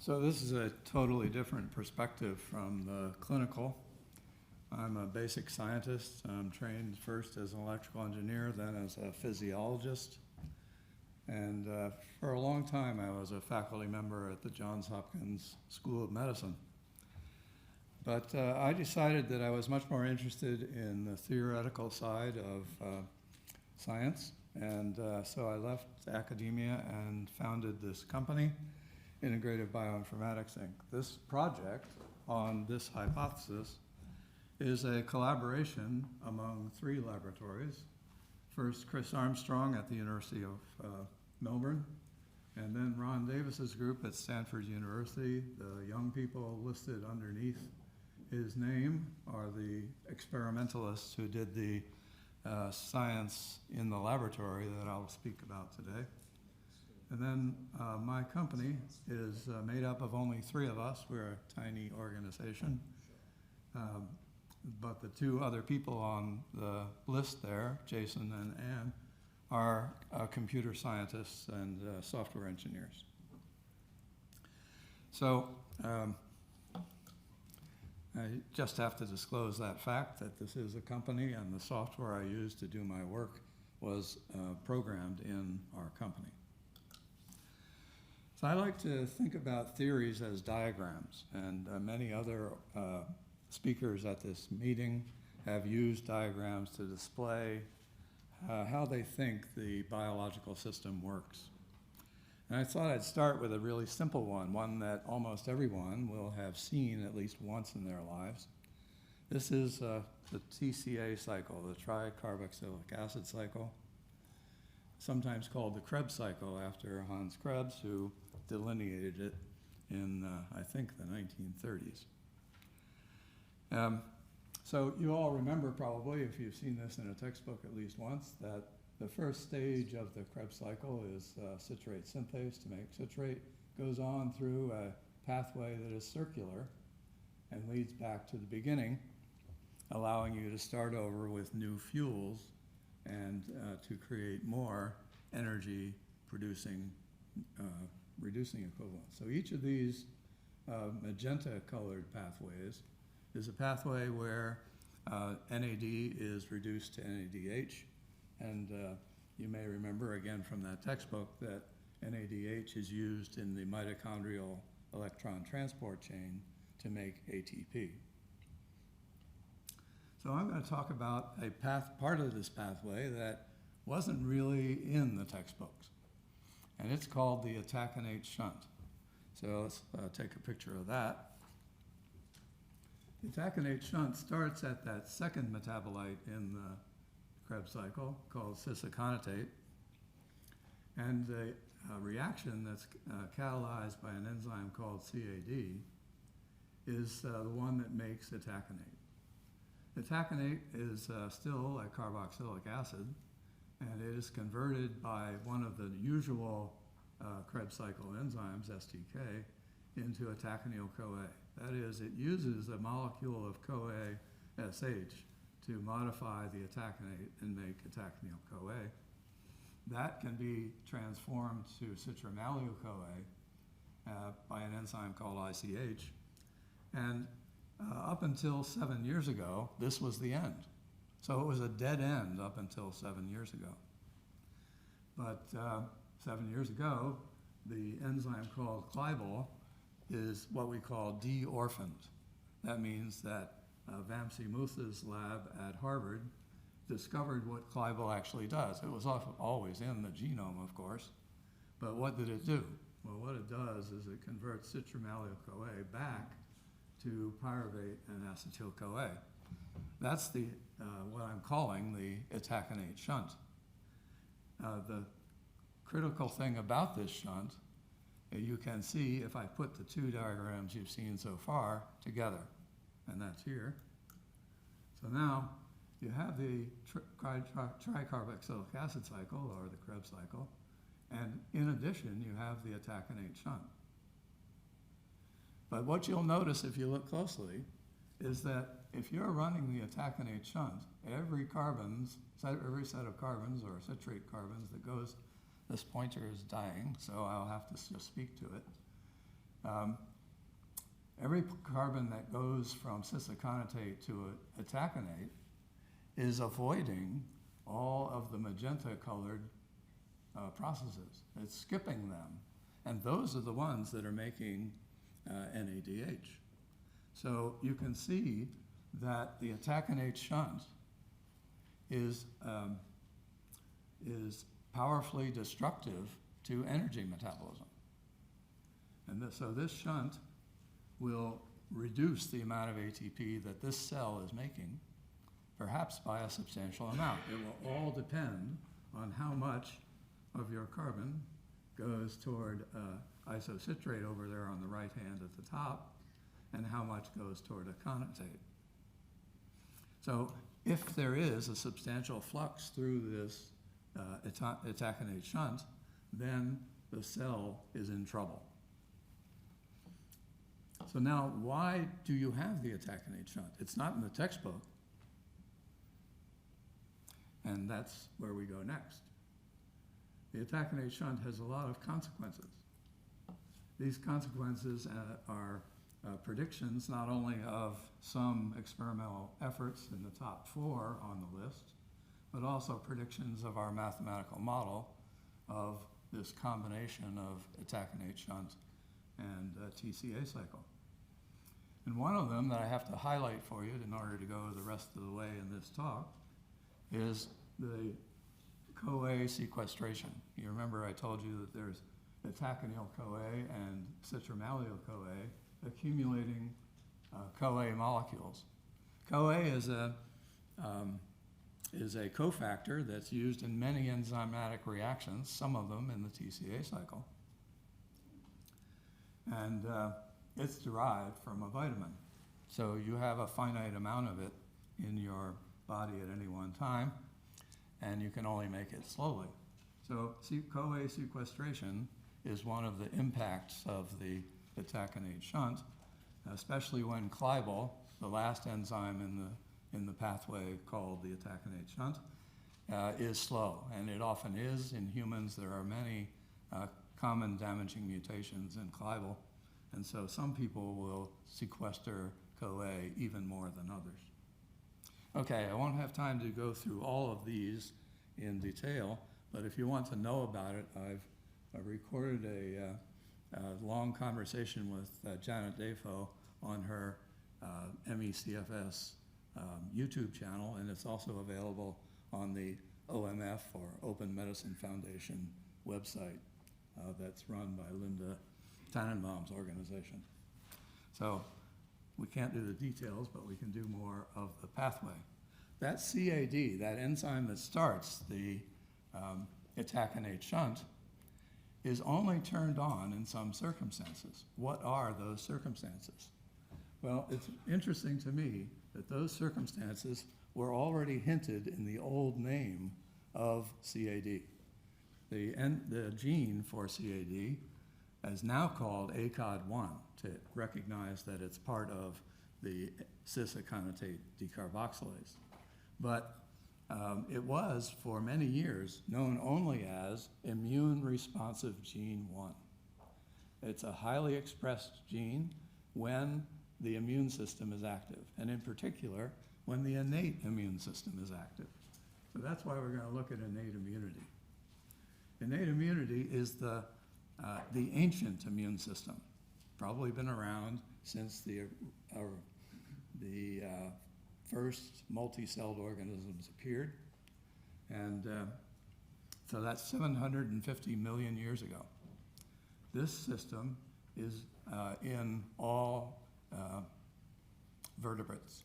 So this is a totally different perspective from the clinical. I'm a basic scientist. I'm trained first as an electrical engineer, then as a physiologist. And for a long time, I was a faculty member at the Johns Hopkins School of Medicine. But I decided that I was much more interested in the theoretical side of science. And so I left academia and founded this company, Integrative Bioinformatics, Inc. This project on this hypothesis is a collaboration among 3 laboratories. First, Chris Armstrong at the University of Melbourne, and then Ron Davis's group at Stanford University. The young people listed underneath his name are the experimentalists who did the science in the laboratory that I'll speak about today. And then my company is made up of only 3 of us. We're a tiny organization. But the 2 other people on the list there, Jason and Ann, are computer scientists and software engineers. So I just have to disclose that fact that this is a company, and the software I use to do my work was programmed in our company. So I like to think about theories as diagrams, and many other speakers at this meeting have used diagrams to display how they think the biological system works. And I thought I'd start with a really simple one that almost everyone will have seen at least once in their lives. This is the TCA cycle, the tricarboxylic acid cycle, sometimes called the Krebs cycle after Hans Krebs, who delineated it in, I think, the 1930s. So you all remember probably, if you've seen this in a textbook at least once, that the first stage of the Krebs cycle is citrate synthase to make citrate. Goes on through a pathway that is circular and leads back to the beginning, allowing you to start over with new fuels and to create more energy producing reducing equivalents. So each of these magenta colored pathways is a pathway where NAD is reduced to NADH, and you may remember again from that textbook that NADH is used in the mitochondrial electron transport chain to make ATP. So I'm going to talk about a part of this pathway that wasn't really in the textbooks, and it's called the atacanate shunt. So let's take a picture of that. The atacanate shunt starts at that second metabolite in the Krebs cycle called cis-aconitate, and the reaction that's catalyzed by an enzyme called CAD is the one that makes atacanate. Atacanate is still a carboxylic acid, and it is converted by one of the usual Krebs cycle enzymes, STK, into atacanyl-CoA. That is, it uses a molecule of CoA SH to modify the atacanate and make atacanyl-CoA. That can be transformed to citramyl-CoA by an enzyme called ICH. And up until 7 years ago, this was the end. So it was a dead end up until 7 years ago. But 7 years ago, the enzyme called Clibal is what we call de-orphaned. That means that Vamsi Mutha's lab at Harvard discovered what Clibal actually does. It was always in the genome, of course, but what did it do? Well, what it does is it converts citramyl-CoA back to pyruvate and acetyl-CoA. That's the what I'm calling the atacanate shunt. The critical thing about this shunt, you can see if I put the 2 diagrams you've seen so far together, and that's here. So now you have the tricarboxylic acid cycle, or the Krebs cycle, and in addition you have the atacanate shunt. But what you'll notice if you look closely is that if you're running the atacanate shunt, every set of carbons or citrate carbons that goes, this pointer is dying, so I'll have to just speak to it. every carbon that goes from cis-aconitate to a taconate is avoiding all of the magenta-colored processes. It's skipping them. And those are the ones that are making NADH. So you can see that the taconate shunt is powerfully destructive to energy metabolism. And so this shunt will reduce the amount of ATP that this cell is making, perhaps by a substantial amount. It will all depend on how much of your carbon goes toward isocitrate over there on the right hand at the top, and how much goes toward aconitate. So if there is a substantial flux through this taconate shunt, then the cell is in trouble. So now, why do you have the taconate shunt? It's not in the textbook. And that's where we go next. The taconate shunt has a lot of consequences. These consequences are predictions not only of some experimental efforts in the top 4 on the list, but also predictions of our mathematical model of this combination of taconate shunt and TCA cycle. And one of them that I have to highlight for you in order to go the rest of the way in this talk is the Coase sequestration. You remember I told you that there's itaconyl CoA and citramylyl CoA accumulating CoA molecules. CoA is a cofactor that's used in many enzymatic reactions, some of them in the TCA cycle. And it's derived from a vitamin. So you have a finite amount of it in your body at any one time, and you can only make it slowly. So CoA sequestration is one of the impacts of the taconate shunt, especially when clival, the last enzyme in the pathway called the taconate shunt, is slow. And it often is. In humans, there are many common damaging mutations in clival. And so some people will sequester CoA even more than others. Okay, I won't have time to go through all of these in detail, but if you want to know about it, I've recorded a long conversation with Janet Defoe on her MECFS YouTube channel, and it's also available on the OMF, or Open Medicine Foundation website that's run by Linda Tannenbaum's organization. So we can't do the details, but we can do more of the pathway. That CAD, that enzyme that starts the itaconate shunt, is only turned on in some circumstances. What are those circumstances? Well, it's interesting to me that those circumstances were already hinted in the old name of CAD. The gene for CAD is now called ACOD1 to recognize that it's part of the cis-aconitate decarboxylase. But it was, for many years, known only as immune responsive gene 1. It's a highly expressed gene when the immune system is active, and in particular, when the innate immune system is active. So that's why we're going to look at innate immunity. Innate immunity is the ancient immune system, probably been around since the first multi-celled organisms appeared, and so that's 750 million years ago. This system is in all vertebrates,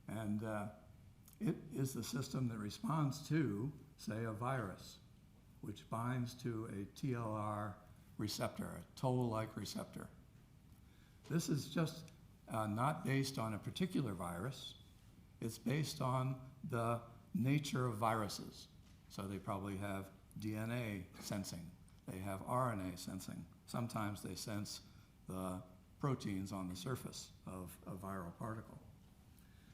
and it is the system that responds to, say, a virus, which binds to a TLR receptor, a toll-like receptor. This is just not based on a particular virus. It's based on the nature of viruses. So they probably have DNA sensing. They have RNA sensing. Sometimes they sense the proteins on the surface of a viral particle.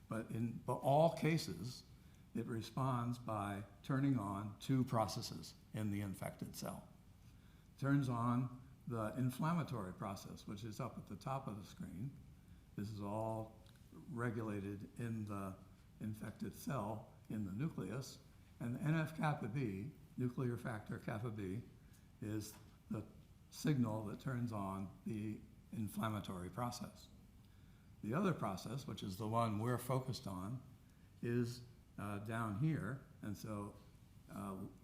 But in all cases, it responds by turning on 2 processes in the infected cell. It turns on the inflammatory process, which is up at the top of the screen. This is all regulated in the infected cell in the nucleus. And NF-kappa B, nuclear factor kappa B, is the signal that turns on the inflammatory process. The other process, which is the one we're focused on, is down here. And so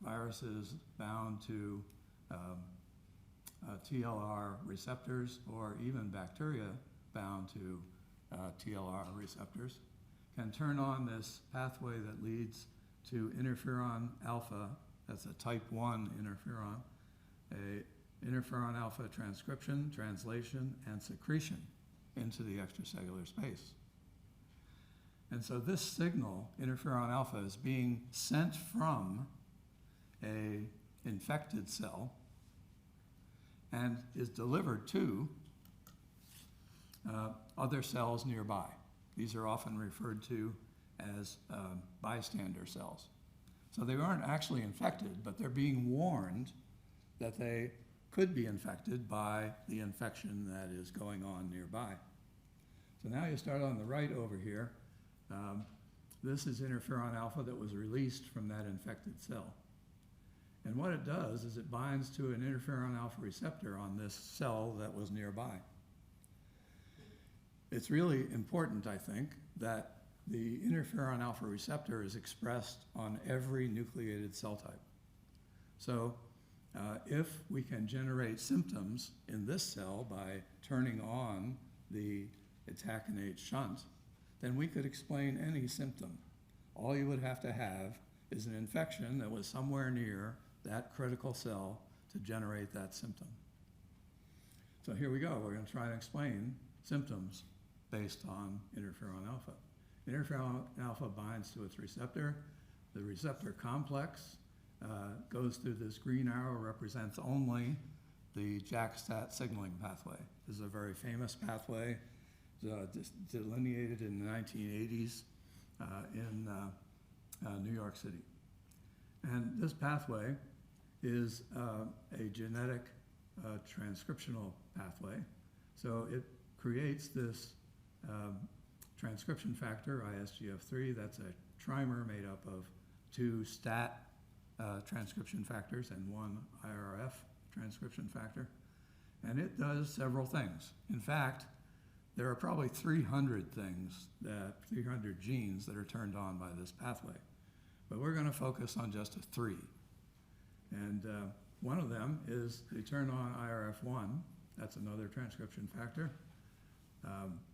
viruses bound to TLR receptors, or even bacteria bound to TLR receptors, can turn on this pathway that leads to interferon alpha. That's a type 1 interferon, a interferon alpha transcription, translation, and secretion into the extracellular space. And so this signal, interferon alpha, is being sent from a infected cell and is delivered to other cells nearby. These are often referred to as bystander cells. So they aren't actually infected, but they're being warned that they could be infected by the infection that is going on nearby. So now you start on the right over here. This is interferon alpha that was released from that infected cell. And what it does is it binds to an interferon alpha receptor on this cell that was nearby. It's really important, I think, that the interferon alpha receptor is expressed on every nucleated cell type. So if we can generate symptoms in this cell by turning on the itaconate shunt, then we could explain any symptom. All you would have to have is an infection that was somewhere near that critical cell to generate that symptom. So here we go. We're going to try and explain symptoms based on interferon alpha. Interferon alpha binds to its receptor. The receptor complex goes through this green arrow, represents only the JAK-STAT signaling pathway. This is a very famous pathway, delineated in the 1980s in New York City. And this pathway is a genetic transcriptional pathway. So it creates this transcription factor, ISGF3. That's a trimer made up of 2 STAT transcription factors and 1 IRF transcription factor. And it does several things. In fact, there are probably 300 genes that are turned on by this pathway. But we're going to focus on just 3. And one of them is they turn on IRF1. That's another transcription factor.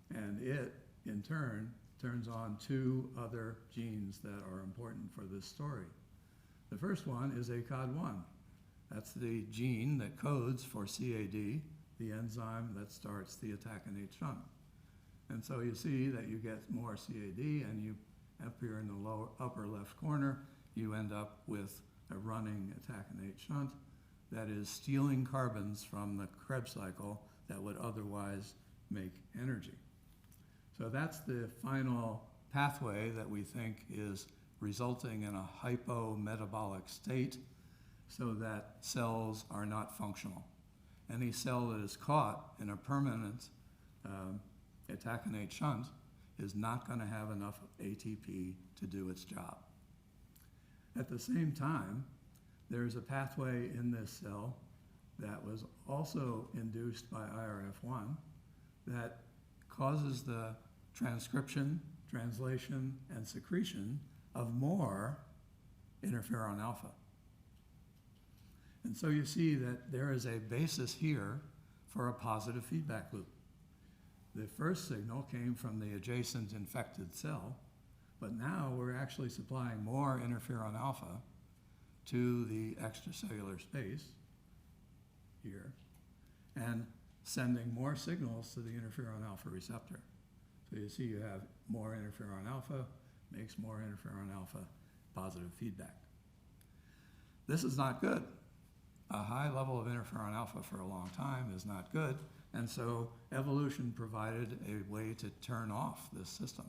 And it, in turn, turns on 2 other genes that are important for this story. The first one is ACOD1. That's the gene that codes for CAD, the enzyme that starts the itaconate shunt. And so you see that you get more CAD, and you, up here in the upper left corner, you end up with a running itaconate shunt that is stealing carbons from the Krebs cycle that would otherwise make energy. So that's the final pathway that we think is resulting in a hypometabolic state so that cells are not functional. Any cell that is caught in a permanent itaconate shunt is not going to have enough ATP to do its job. At the same time, there's a pathway in this cell that was also induced by IRF1 that causes the transcription, translation, and secretion of more interferon alpha. And so you see that there is a basis here for a positive feedback loop. The first signal came from the adjacent infected cell, but now we're actually supplying more interferon alpha to the extracellular space here and sending more signals to the interferon alpha receptor. So you see you have more interferon alpha, makes more interferon alpha, positive feedback. This is not good. A high level of interferon alpha for a long time is not good, and so evolution provided a way to turn off this system.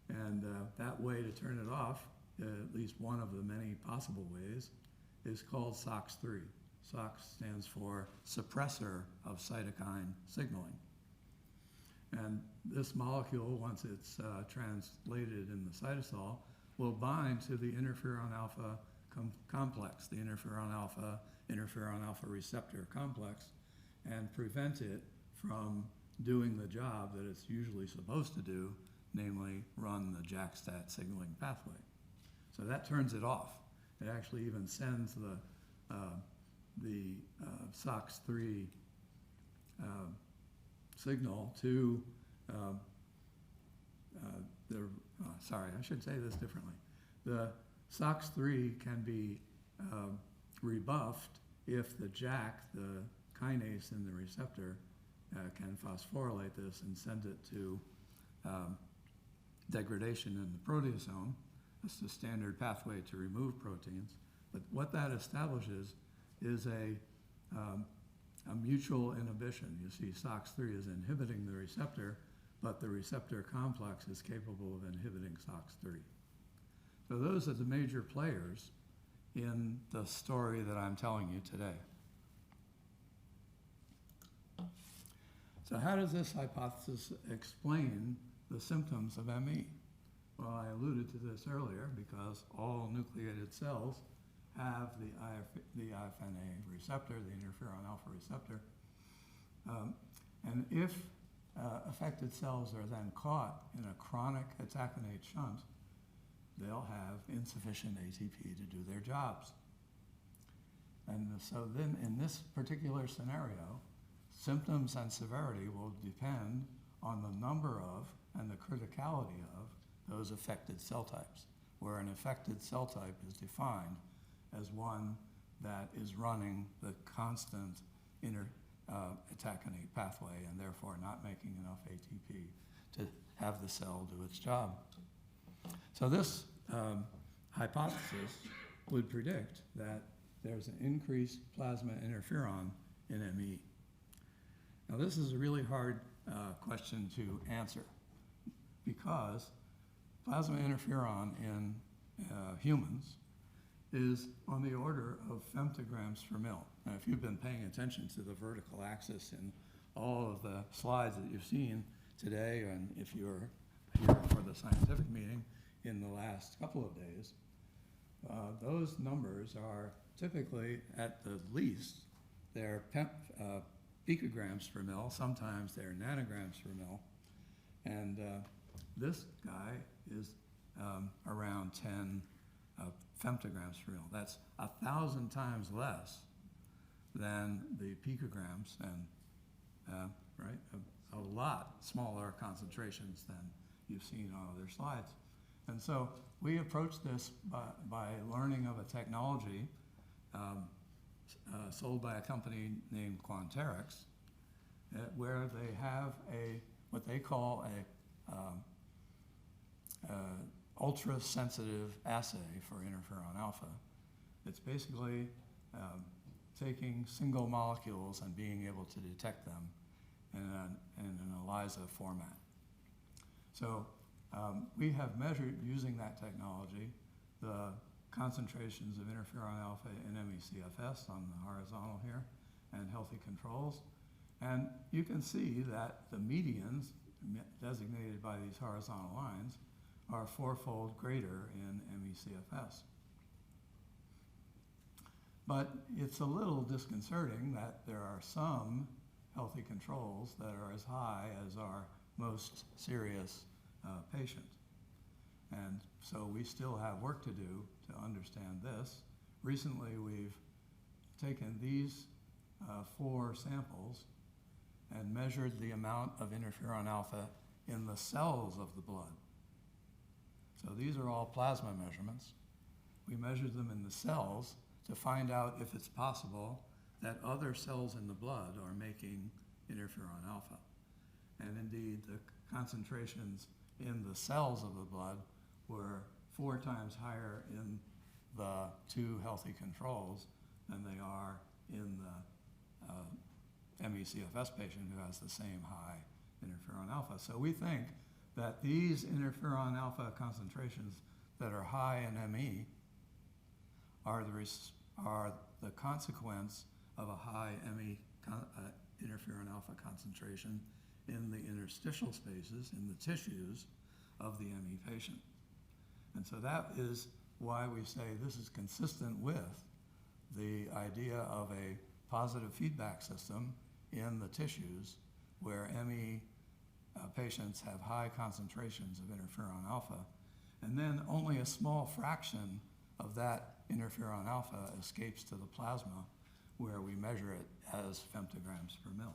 And that way to turn it off, at least one of the many possible ways, is called SOX3. SOX stands for suppressor of cytokine signaling. And this molecule, once it's translated in the cytosol, will bind to the interferon alpha complex, the interferon alpha receptor complex, and prevent it from doing the job that it's usually supposed to do, namely run the JAK-STAT signaling pathway. So that turns it off. It actually even sends the SOX3 signal to sorry, I should say this differently. The SOX3 can be rebuffed if the JAK, the kinase in the receptor, can phosphorylate this and send it to degradation in the proteasome. That's the standard pathway to remove proteins. But what that establishes is a mutual inhibition. You see, SOX3 is inhibiting the receptor, but the receptor complex is capable of inhibiting SOX3. So those are the major players in the story that I'm telling you today. So how does this hypothesis explain the symptoms of ME? Well, I alluded to this earlier because all nucleated cells have the IFNA receptor, the interferon alpha receptor. And if affected cells are then caught in a chronic atacanate shunt, they'll have insufficient ATP to do their jobs. And so then in this particular scenario, symptoms and severity will depend on the number of and the criticality of those affected cell types, where an affected cell type is defined as one that is running the constant atacanate pathway and therefore not making enough ATP to have the cell do its job. So this hypothesis would predict that there's an increased plasma interferon in ME. Now this is a really hard question to answer because plasma interferon in humans is on the order of femtograms per mil. Now, if you've been paying attention to the vertical axis in all of the slides that you've seen today, and if you're here for the scientific meeting in the last couple of days, those numbers are typically, at the least, they're picograms per mil, sometimes they're nanograms per mil, and this guy is around 10 femtograms per mil. That's 1,000 times less than the picograms, and a lot smaller concentrations than you've seen on other slides. And so we approach this by learning of a technology sold by a company named Quanterix, where they have what they call a ultra-sensitive assay for interferon alpha. It's basically taking single molecules and being able to detect them in an ELISA format. So we have measured, using that technology, the concentrations of interferon alpha in ME/CFS on the horizontal here and healthy controls. And you can see that the medians designated by these horizontal lines are fourfold greater in ME/CFS. But it's a little disconcerting that there are some healthy controls that are as high as our most serious patient. And so we still have work to do to understand this. Recently, we've taken these 4 samples and measured the amount of interferon alpha in the cells of the blood. So these are all plasma measurements. We measured them in the cells to find out if it's possible that other cells in the blood are making interferon alpha. And indeed, the concentrations in the cells of the blood were 4 times higher in the 2 healthy controls than they are in the ME/CFS patient who has the same high interferon alpha. So we think that these interferon alpha concentrations that are high in ME are the consequence of a high interferon alpha concentration in the interstitial spaces, in the tissues of the ME patient. And so that is why we say this is consistent with the idea of a positive feedback system in the tissues where ME patients have high concentrations of interferon alpha, and then only a small fraction of that interferon alpha escapes to the plasma where we measure it as femtograms per mil.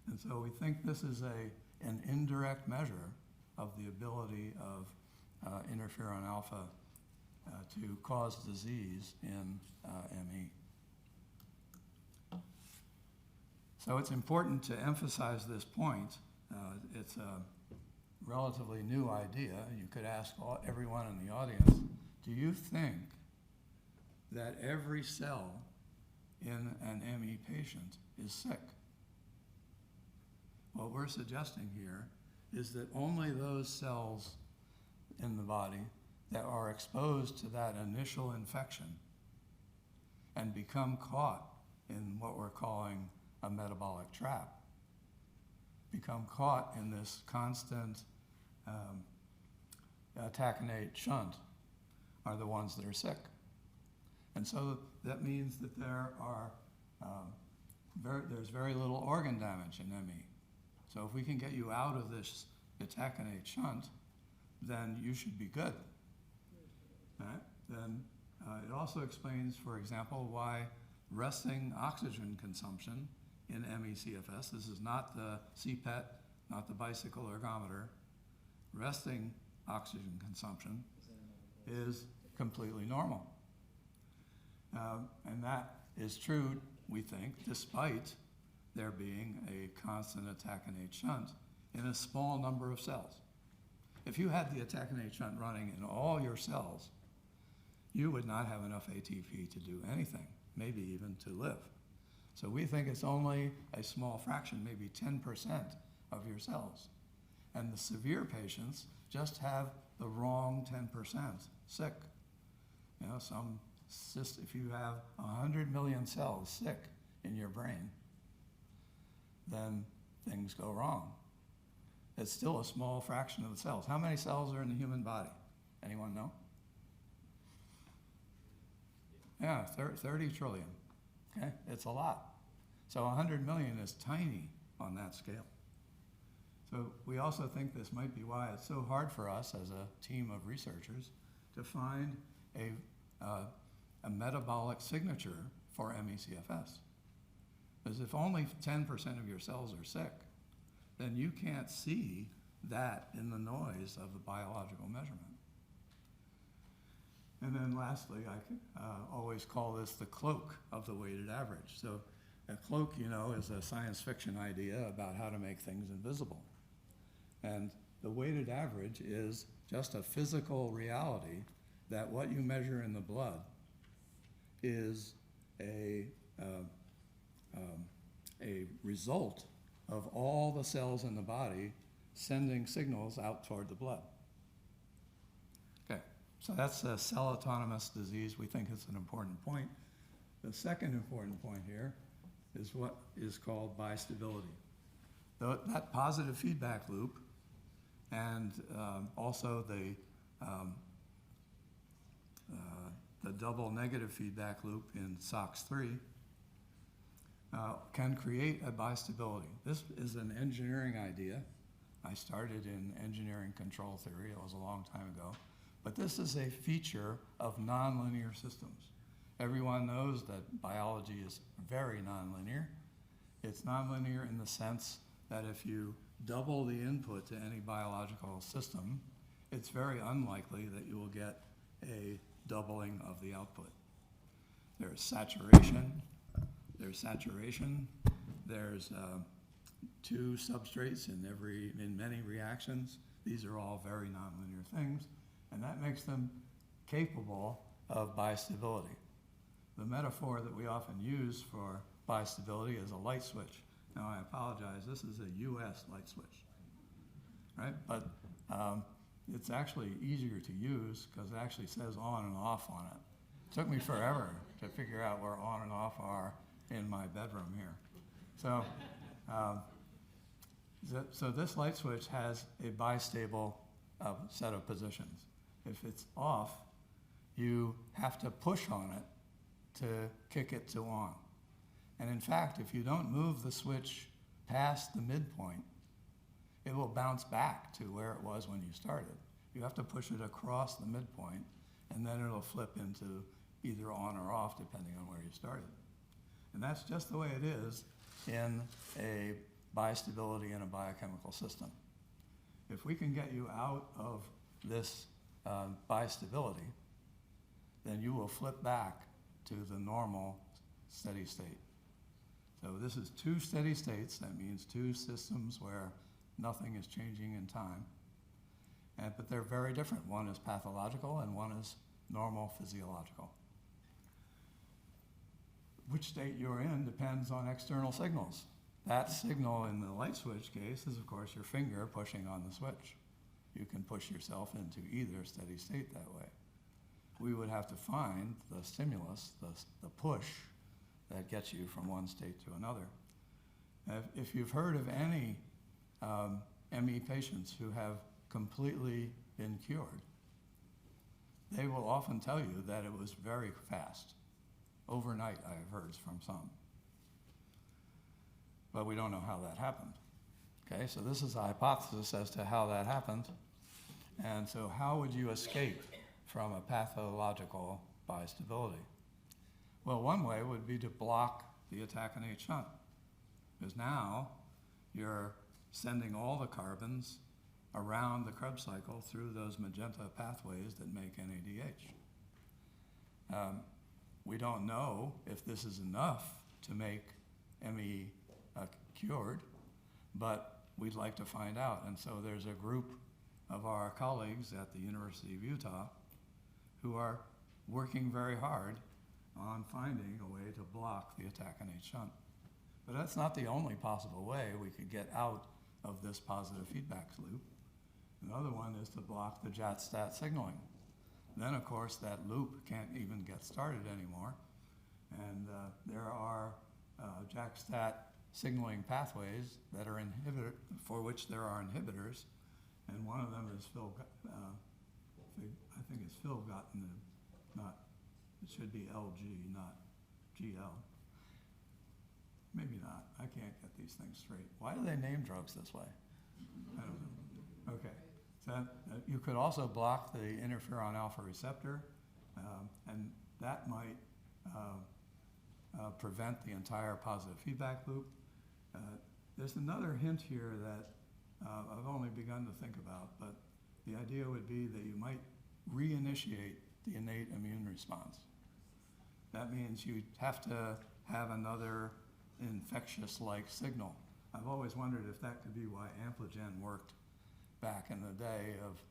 And so we think this is an indirect measure of the ability of interferon alpha to cause disease in ME. So it's important to emphasize this point. It's a relatively new idea. You could ask everyone in the audience, do you think that every cell in an ME patient is sick? What we're suggesting here is that only those cells in the body that are exposed to that initial infection and become caught in what we're calling a metabolic trap, become caught in this constant taconate shunt, are the ones that are sick. And so that means that there's very little organ damage in ME. So if we can get you out of this taconate shunt, then you should be good. Right? Then it also explains, for example, why resting oxygen consumption in ME/CFS, this is not the CPET, not the bicycle ergometer, resting oxygen consumption is completely normal. And that is true, we think, despite there being a constant taconate shunt in a small number of cells. If you had the taconate shunt running in all your cells, you would not have enough ATP to do anything, maybe even to live. So we think it's only a small fraction, maybe 10% of your cells. And the severe patients just have the wrong 10% sick. You know, if you have 100 million cells sick in your brain, then things go wrong. It's still a small fraction of the cells. How many cells are in the human body? Anyone know? Yeah, 30 trillion. Okay, it's a lot. So 100 million is tiny on that scale. So we also think this might be why it's so hard for us as a team of researchers to find a metabolic signature for ME/CFS. Because if only 10% of your cells are sick, then you can't see that in the noise of the biological measurement. And then lastly, I always call this the cloak of the weighted average. So a cloak, you know, is a science fiction idea about how to make things invisible. And the weighted average is just a physical reality that what you measure in the blood is a result of all the cells in the body sending signals out toward the blood. Okay, so that's a cell-autonomous disease. We think it's an important point. The second important point here is what is called bistability. That positive feedback loop and also the double negative feedback loop in SOX3 can create a bistability. This is an engineering idea. I started in engineering control theory. It was a long time ago. But this is a feature of nonlinear systems. Everyone knows that biology is very nonlinear. It's nonlinear in the sense that if you double the input to any biological system, it's very unlikely that you will get a doubling of the output. There's saturation, there's two substrates in many reactions. These are all very nonlinear things, and that makes them capable of bistability. The metaphor that we often use for bistability is a light switch. Now I apologize, this is a US light switch, right? But it's actually easier to use because it actually says on and off on it. It took me forever to figure out where on and off are in my bedroom here. So, so this light switch has a bistable set of positions. If it's off, you have to push on it to kick it to on. And in fact, if you don't move the switch past the midpoint, it will bounce back to where it was when you started. You have to push it across the midpoint, and then it'll flip into either on or off, depending on where you started. And that's just the way it is in a bistability in a biochemical system. If we can get you out of this bistability, then you will flip back to the normal steady state. So this is two steady states. That means two systems where nothing is changing in time. But they're very different. One is pathological and one is normal physiological. Which state you're in depends on external signals. That signal in the light switch case is, of course, your finger pushing on the switch. You can push yourself into either steady state that way. We would have to find the stimulus, the push, that gets you from one state to another. If you've heard of any ME patients who have completely been cured, they will often tell you that it was very fast. Overnight, I have heard from some. But we don't know how that happened. Okay, so this is a hypothesis as to how that happened. And so how would you escape from a pathological bistability? Well, one way would be to block the attack-innate shunt, because now you're sending all the carbons around the Krebs cycle through those magenta pathways that make NADH. We don't know if this is enough to make ME cured, but we'd like to find out. And so there's a group of our colleagues at the University of Utah who are working very hard on finding a way to block the attack-innate shunt. But that's not the only possible way we could get out of this positive feedback loop. Another one is to block the JAT-STAT signaling. Then, of course, that loop can't even get started anymore. And there are JAK-STAT signaling pathways that are for which there are inhibitors. And one of them is I think it's filgotinib, it should be LG, not GL. Maybe not. I can't get these things straight. Why do they name drugs this way? I don't know. Okay. So you could also block the interferon alpha receptor, and that might prevent the entire positive feedback loop. There's another hint here that I've only begun to think about, but the idea would be that you might reinitiate the innate immune response. That means you have to have another infectious-like signal. I've always wondered if that could be why Ampligen worked back in the day of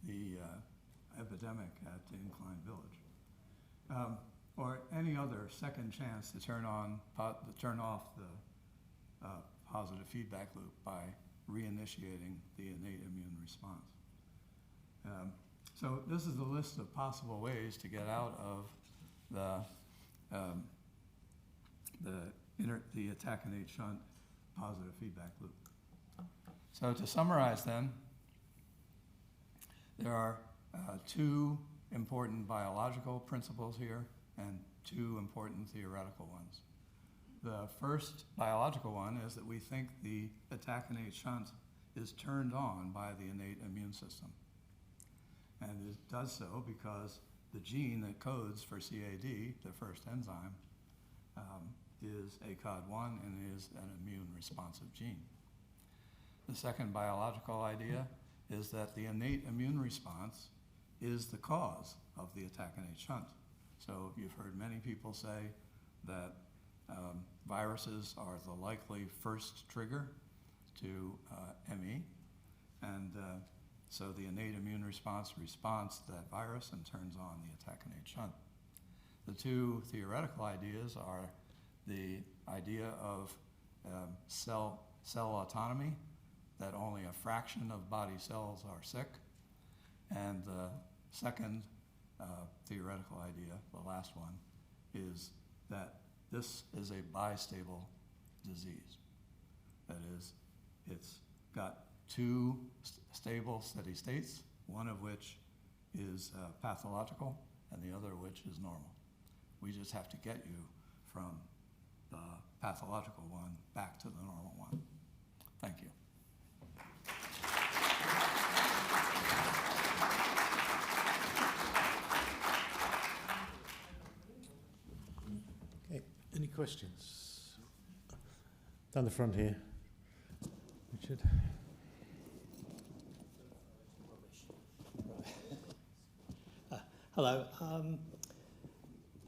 the epidemic at the Incline Village, or any other second chance to turn off the positive feedback loop by reinitiating the innate immune response. So this is a list of possible ways to get out of the attack-innate shunt positive feedback loop. So to summarize then, there are two important biological principles here and two important theoretical ones. The first biological one is that we think the attack-innate shunt is turned on by the innate immune system. And it does so because the gene that codes for CAD, the first enzyme, is ACOD1 and is an immune responsive gene. The second biological idea is that the innate immune response is the cause of the attack-innate shunt. So you've heard many people say that viruses are the likely first trigger to ME, and so the innate immune response responds to that virus and turns on the attack-innate shunt. The two theoretical ideas are the idea of cell autonomy, that only a fraction of body cells are sick, and the second theoretical idea, the last one, is that this is a bistable disease. That is, it's got two stable steady states, one of which is pathological and the other which is normal. We just have to get you from the pathological one back to the normal one. Thank you. Okay, any questions? Down the front here. Richard. Hello.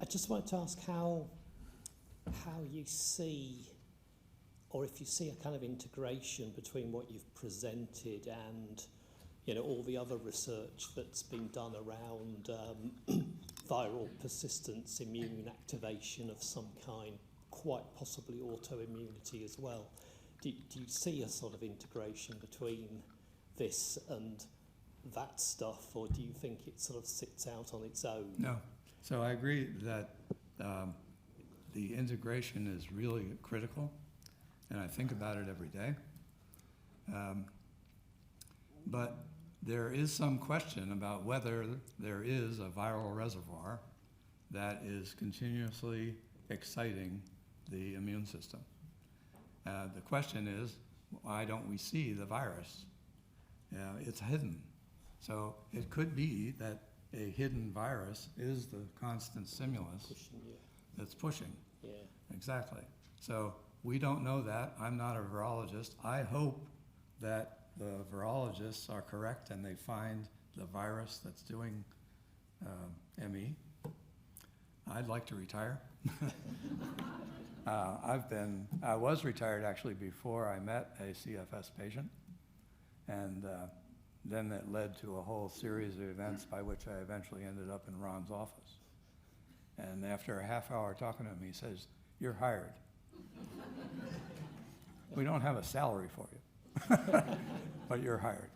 I just wanted to ask how you see, or if you see a kind of integration between what you've presented and, you know, all the other research that's been done around viral persistence, immune activation of some kind, quite possibly autoimmunity as well. Do you see a sort of integration between this and that stuff, or do you think it sort of sits out on its own? No. So I agree that the integration is really critical, and I think about it every day. But there is some question about whether there is a viral reservoir that is continuously exciting the immune system. The question is, why don't we see the virus? It's hidden. So it could be that a hidden virus is the constant stimulus that's pushing. Yeah. Exactly. So we don't know that. I'm not a virologist. I hope that the virologists are correct and they find the virus that's doing ME. I'd like to retire. I was retired actually before I met a CFS patient, and then that led to a whole series of events by which I eventually ended up in Ron's office. And after a half hour talking to him, he says, "You're hired. We don't have a salary for you, but you're hired."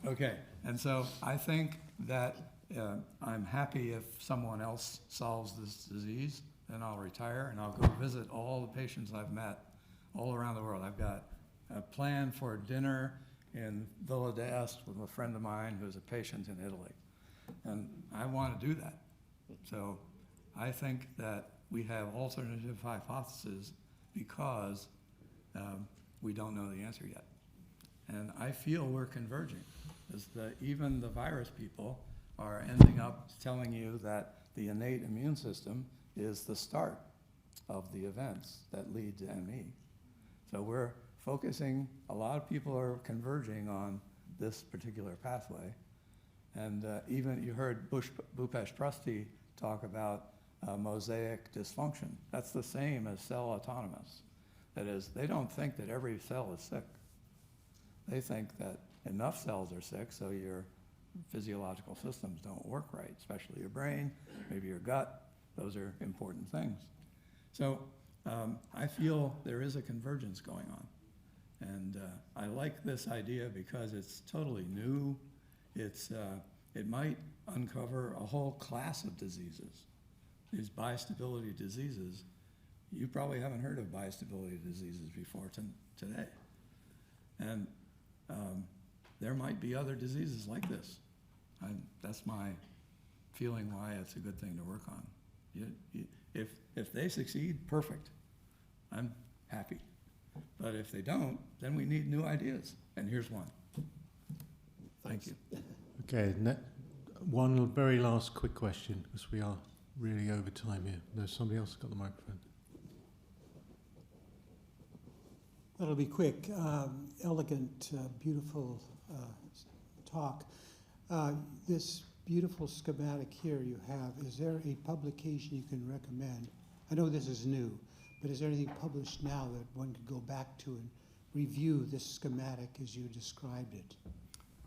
Okay, and so I think that I'm happy if someone else solves this disease, then I'll retire and I'll go visit all the patients I've met all around the world. I've got a plan for a dinner in Villa d'Este with a friend of mine who's a patient in Italy. And I want to do that. So I think that we have alternative hypotheses because we don't know the answer yet. And I feel we're converging. Even the virus people are ending up telling you that the innate immune system is the start of the events that lead to ME. So we're focusing, a lot of people are converging on this particular pathway. And even you heard Bhupesh Trusty talk about mosaic dysfunction. That's the same as cell autonomous. That is, they don't think that every cell is sick. They think that enough cells are sick so your physiological systems don't work right, especially your brain, maybe your gut. Those are important things. So I feel there is a convergence going on. And I like this idea because it's totally new. It might uncover a whole class of diseases. These bistability diseases, you probably haven't heard of bistability diseases before today. And there might be other diseases like this. That's my feeling why it's a good thing to work on. If they succeed, perfect. I'm happy. But if they don't, then we need new ideas. And here's one. Thank you. Okay, one very last quick question, because we are really over time here. There's somebody else got the microphone. That'll be quick. Elegant, beautiful talk. This beautiful schematic here you have, is there a publication you can recommend? I know this is new, but is there anything published now that one could go back to and review this schematic as you described it?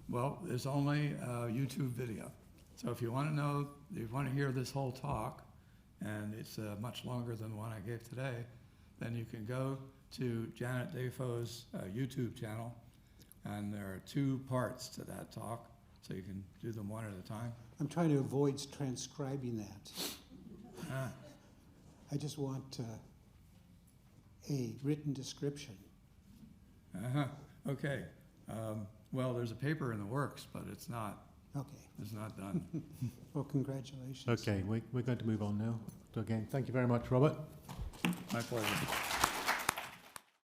Well, there's only a YouTube video. So if you want to know, if you want to hear this whole talk, and it's much longer than the one I gave today, then you can go to Janet Defoe's YouTube channel, and there are 2 parts to that talk, so you can do them one at a time. I'm trying to avoid transcribing that. I just want a written description. Uh-huh, okay. Well, there's a paper in the works, but it's not done. Well, congratulations. Okay, we're going to move on now. So again, thank you very much, Robert. My pleasure.